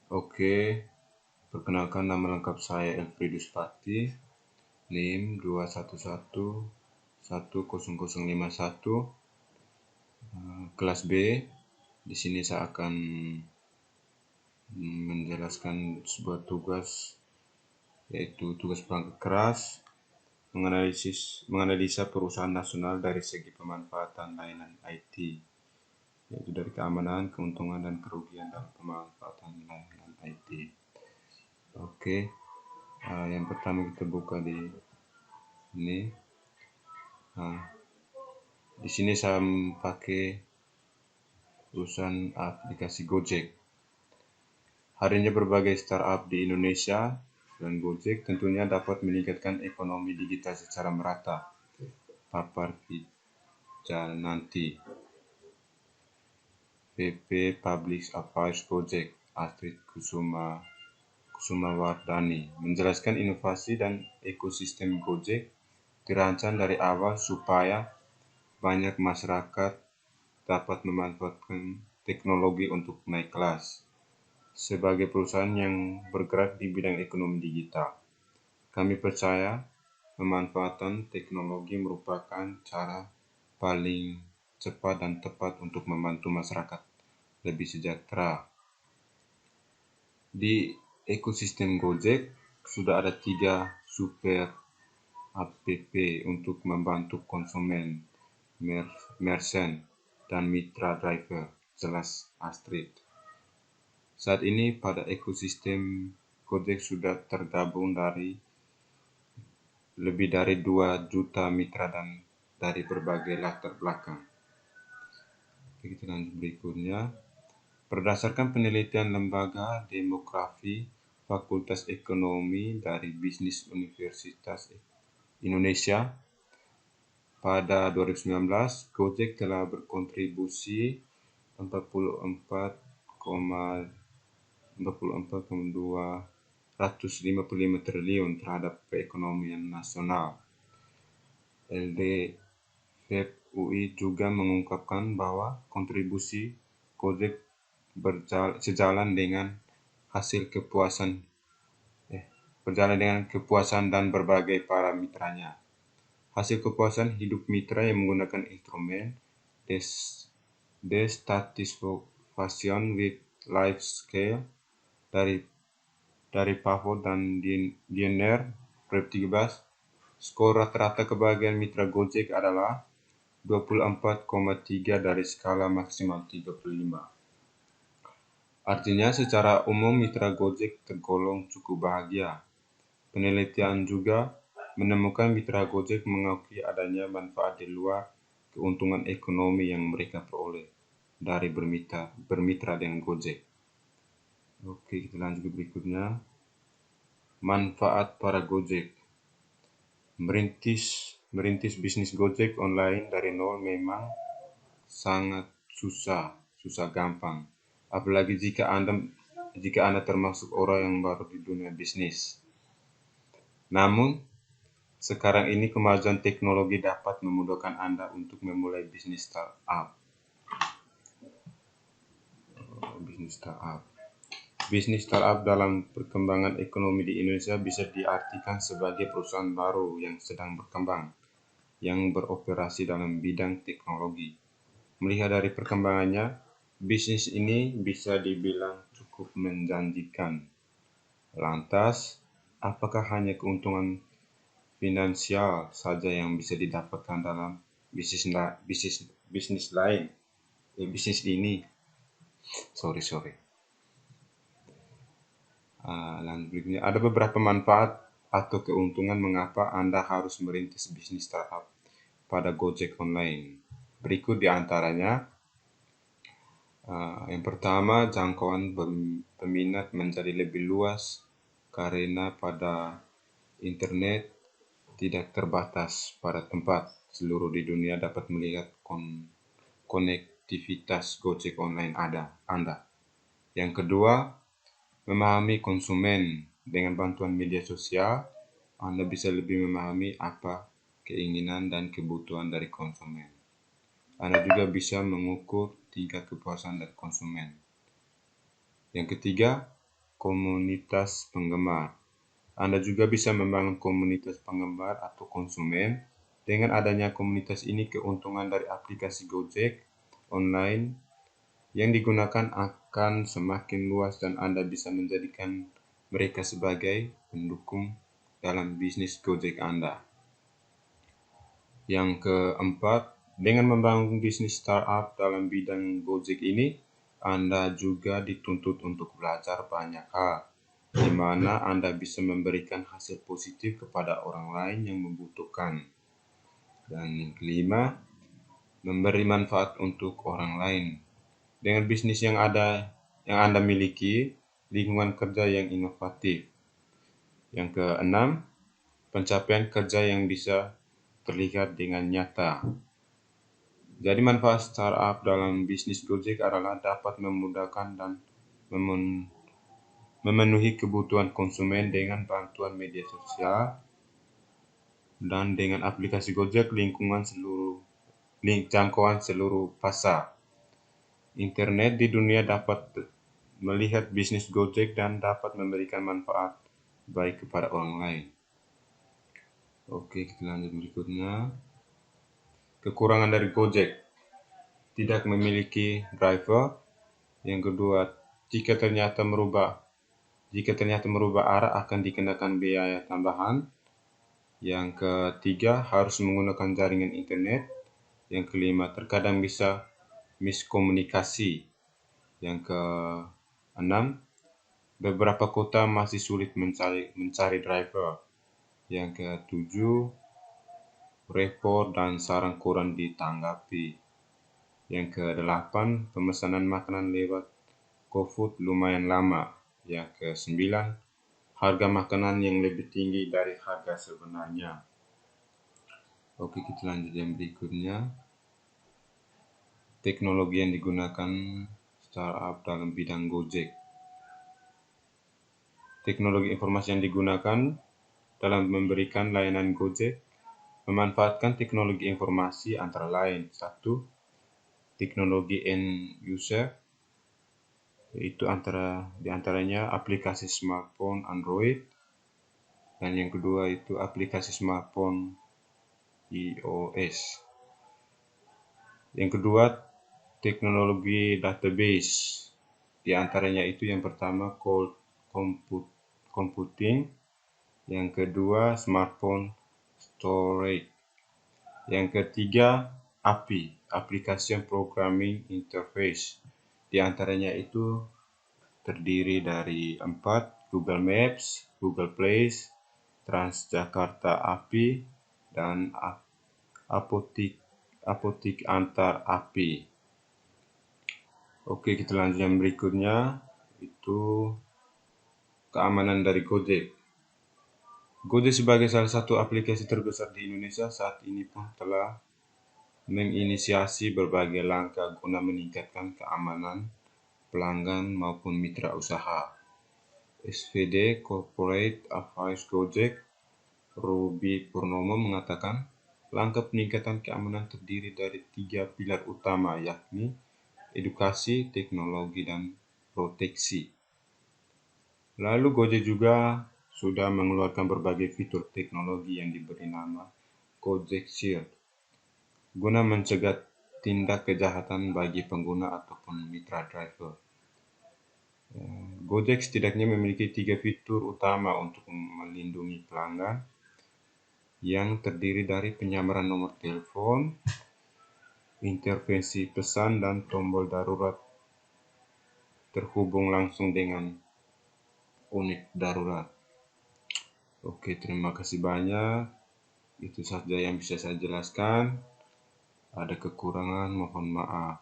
Oke, perkenalkan nama lengkap saya Elfriedus Pati, NIM 211 10051, kelas B. Di sini saya akan menjelaskan sebuah tugas, yaitu tugas perangkat keras, menganalisa perusahaan nasional dari segi pemanfaatan layanan IT, yaitu dari keamanan, keuntungan, dan kerugian dalam pemanfaatan layanan IT. Oke, yang pertama kita buka di ini. Di sini saya pakai perusahaan aplikasi Gojek. Harinya berbagai startup di Indonesia dan Gojek tentunya dapat meningkatkan ekonomi digital secara merata. Papar nanti. PP Public Affairs Project Astrid Kusumawardani menjelaskan inovasi dan ekosistem Gojek dirancang dari awal supaya banyak masyarakat dapat memanfaatkan teknologi untuk naik kelas. Sebagai perusahaan yang bergerak di bidang ekonomi digital, kami percaya pemanfaatan teknologi merupakan cara paling cepat dan tepat untuk membantu masyarakat lebih sejahtera. Di ekosistem Gojek sudah ada 3 super app untuk membantu konsumen, merchant, dan mitra driver, jelas Astrid. Saat ini pada ekosistem Gojek sudah tergabung lebih dari 2 juta mitra dan dari berbagai latar belakang. Kita lanjut berikutnya. Berdasarkan penelitian Lembaga Demografi Fakultas Ekonomi dari Bisnis Universitas Indonesia, pada 2019, Gojek telah berkontribusi 44,255 triliun terhadap perekonomian nasional. LDVEP UI juga mengungkapkan bahwa kontribusi Gojek berjalan dengan kepuasan dan berbagai parameternya. Hasil kepuasan hidup mitra yang menggunakan instrumen Dissatisfaction with Life Scale dari Pavo dan Diener 2013, skor rata-rata kebahagiaan mitra Gojek adalah 24,3 dari skala maksimal 35. Artinya secara umum mitra Gojek tergolong cukup bahagia. Penelitian juga menemukan mitra Gojek mengakui adanya manfaat di luar keuntungan ekonomi yang mereka peroleh dari bermitra dengan Gojek. Oke, kita lanjut ke berikutnya. Manfaat para Gojek. Merintis bisnis Gojek online dari nol memang sangat susah gampang. Apalagi jika Anda termasuk orang yang baru di dunia bisnis. Namun, sekarang ini kemajuan teknologi dapat memudahkan Anda untuk memulai bisnis startup. Bisnis startup dalam perkembangan ekonomi di Indonesia bisa diartikan sebagai perusahaan baru yang sedang berkembang, yang beroperasi dalam bidang teknologi. Melihat dari perkembangannya, bisnis ini bisa dibilang cukup menjanjikan. Lantas, apakah hanya keuntungan finansial saja yang bisa didapatkan dalam bisnis ini? Lanjutnya, ada beberapa manfaat atau keuntungan mengapa Anda harus merintis bisnis startup pada Gojek Online. Berikut di antaranya. Yang pertama, jangkauan peminat menjadi lebih luas karena pada internet tidak terbatas pada tempat. Seluruh di dunia dapat melihat konektivitas Gojek Online Anda. Yang kedua, memahami konsumen. Dengan bantuan media sosial, Anda bisa lebih memahami apa keinginan dan kebutuhan dari konsumen. Anda juga bisa mengukur tingkat kepuasan dari konsumen. Yang ketiga, komunitas penggemar. Anda juga bisa membangun komunitas penggemar atau konsumen. Dengan adanya komunitas ini, keuntungan dari aplikasi Gojek online yang digunakan akan semakin luas dan Anda bisa menjadikan mereka sebagai pendukung dalam bisnis Gojek Anda. Yang keempat, dengan membangun bisnis startup dalam bidang Gojek ini, Anda juga dituntut untuk belajar banyak hal, di mana Anda bisa memberikan hasil positif kepada orang lain yang membutuhkan. Dan yang kelima, memberi manfaat untuk orang lain. Dengan bisnis yang Anda miliki, lingkungan kerja yang inovatif. Yang keenam, pencapaian kerja yang bisa terlihat dengan nyata. Jadi manfaat startup dalam bisnis Gojek adalah dapat memudahkan dan memenuhi kebutuhan konsumen dengan bantuan media sosial, dan dengan aplikasi Gojek jangkauan seluruh pasar. Internet di dunia dapat melihat bisnis Gojek dan dapat memberikan manfaat baik kepada orang lain. Oke, kita lanjut berikutnya. Kekurangan dari Gojek: tidak memiliki driver. Yang kedua, jika ternyata merubah arah akan dikenakan biaya tambahan. Yang ketiga, harus menggunakan jaringan internet. Yang kelima, terkadang bisa miskomunikasi. Yang keenam, beberapa kota masih sulit mencari driver. Yang ketujuh, repot dan saran kurang ditanggapi. Yang kedelapan, pemesanan makanan lewat GoFood lumayan lama. Yang kesembilan, harga makanan yang lebih tinggi dari harga sebenarnya. Oke, kita lanjut yang berikutnya. Teknologi yang digunakan startup dalam bidang Gojek. Teknologi informasi yang digunakan dalam memberikan layanan Gojek memanfaatkan teknologi informasi antara lain: 1. Teknologi end user, yaitu di antaranya aplikasi smartphone Android, dan yang kedua itu aplikasi smartphone iOS. Yang kedua, teknologi database, di antaranya itu yang pertama cloud computing, yang kedua smartphone storage, yang ketiga API, Application Programming Interface. Di antaranya itu terdiri dari 4, Google Maps, Google Place, Transjakarta API, dan Apotik Antar API. Oke, kita lanjut yang berikutnya, itu keamanan dari Gojek. Gojek sebagai salah satu aplikasi terbesar di Indonesia saat ini pun telah menginisiasi berbagai langkah guna meningkatkan keamanan pelanggan maupun mitra usaha. SVD Corporate Affairs Gojek, Ruby Purnomo, mengatakan langkah peningkatan keamanan terdiri dari 3 pilar utama, yakni edukasi, teknologi, dan proteksi. Lalu Gojek juga sudah mengeluarkan berbagai fitur teknologi yang diberi nama Gojek Shield guna mencegah tindak kejahatan bagi pengguna ataupun mitra driver. Gojek setidaknya memiliki 3 fitur utama untuk melindungi pelanggan, yang terdiri dari penyamaran nomor telepon, intervensi pesan, dan tombol darurat terhubung langsung dengan unit darurat. Oke, terima kasih banyak. Itu saja yang bisa saya jelaskan. Ada kekurangan, mohon maaf.